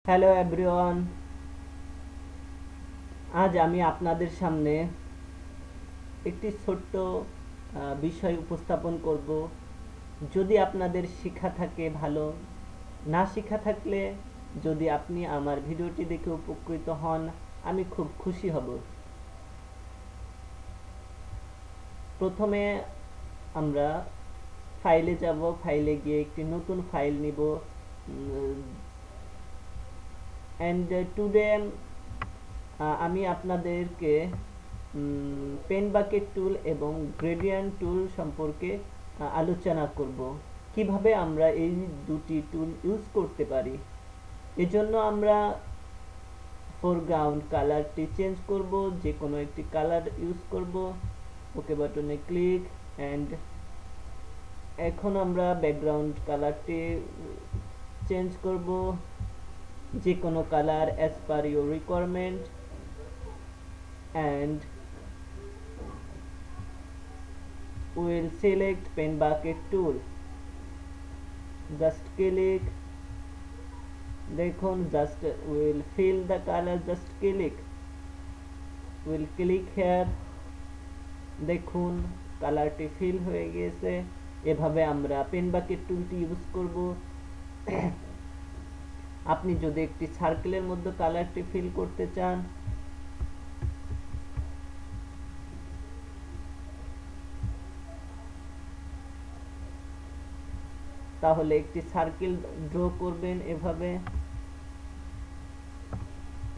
Hello everyone, আজ আমি আপনাদের সামনে একটি ছোট্ট বিষয় উপস্থাপন করব। যদি আপনাদের শিক্ষা থাকে ভালো, না শিক্ষা থাকলে যদি আপনি আমার ভিডিওটি দেখে উপকৃত হন, আমি খুব খুশি হব। প্রথমে আমরা ফাইলে যাব, ফাইলে গিয়ে একটি নতুন ফাইল নিব। অ্যান্ড টুডে আমি আপনাদেরকে পেন বাকেট টুল এবং গ্রেডিয়েন্ট টুল সম্পর্কে আলোচনা করব। কিভাবে আমরা এই দুটি টুল ইউজ করতে পারি। এজন্য আমরা ফোরগ্রাউন্ড কালারটি চেঞ্জ করব, যে কোনো একটি কালার ইউজ করব। ওকে বাটনে ক্লিক, অ্যান্ড এখন আমরা ব্যাকগ্রাউন্ড কালারটি চেঞ্জ করব, যে কোনো colour as per your requirement, and we'll select pen bucket tool. Just click, দেখুন just will fill the color, just click, will click here, দেখুন কালারটি ফিল হয়ে গেছে। এভাবে আমরা পেন বাকেট টুলটি ইউজ করব। আপনি যদি একটি সার্কেলের মধ্যে কালারটি ফিল করতে চান, তাহলে একটি সার্কেল ড্র করবেন এভাবে,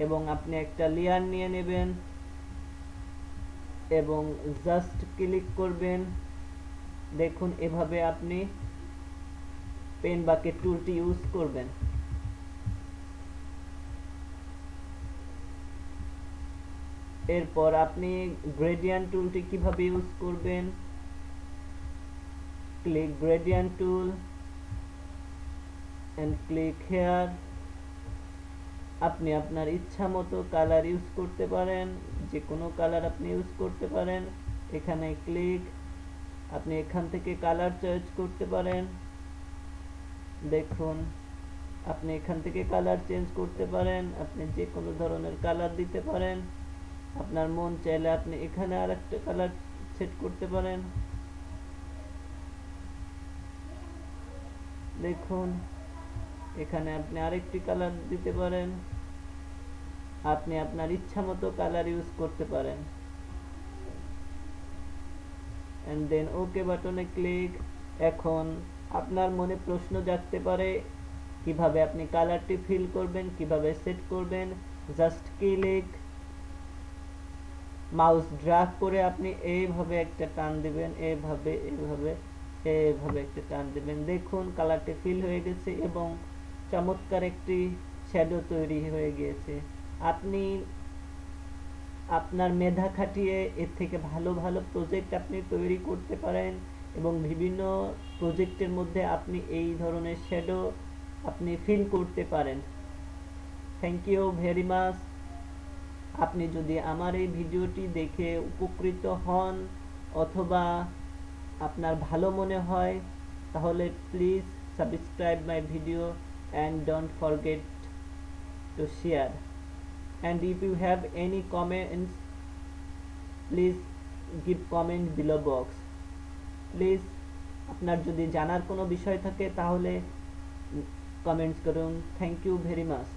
এবং আপনি একটা লেয়ার নিয়ে নেবেন এবং জাস্ট ক্লিক করবেন। দেখুন এভাবে আপনি পেন বাকেট টুলটি ইউজ করবেন। এরপর আপনি গ্রেডিয়েন্ট টুলটি কিভাবে ইউজ করবেন, click gradient tool and click here. আপনি আপনার ইচ্ছা মতো কালার ইউজ করতে পারেন, যে কোনো কালার আপনি ইউজ করতে পারেন। এখানে ক্লিক, আপনি এখান থেকে কালার চয়েস করতে পারেন। দেখুন আপনি এখান থেকে কালার চেঞ্জ করতে পারেন, আপনি যে কোনো ধরনের কালার দিতে পারেন। আপনার মন চাইলে আপনি এখানে আরেকটা কালার সেট করতে পারেন। দেখুন এখানে আপনি আরেকটি কালার দিতে পারেন। আপনি আপনার ইচ্ছা মতো কালার ইউজ করতে পারেন। and then ওকে বাটনে ক্লিক। এখন আপনার মনে প্রশ্ন জাগতে পারে কিভাবে আপনি কালারটি ফিল করবেন, কিভাবে সেট করবেন। জাস্ট ক্লিক, মাউস ড্র্যাগ করে আপনি এইভাবে একটা টান দিবেন, এইভাবে এইভাবে এইভাবে একটা টান দিবেন। দেখুন কালারটি ফিল হয়ে গেছে এবং চমৎকার একটি শ্যাডো তৈরি হয়ে গিয়েছে। আপনি আপনার মেধা খাটিয়ে এর থেকে ভালো ভালো প্রজেক্ট আপনি তৈরি করতে পারেন, এবং বিভিন্ন প্রজেক্টের মধ্যে আপনি এই ধরনের শ্যাডো আপনি ফিল করতে পারেন। Thank you very much. আপনি যদি আমার এই ভিডিওটি দেখে উপকৃত হন অথবা আপনার ভালো মনে হয়, তাহলে please subscribe my video and don't forget to share. And if you have any comments, please give comment below box. Please আপনার যদি জানার কোনো বিষয় থাকে তাহলে কমেন্টস করুন। Thank you very much.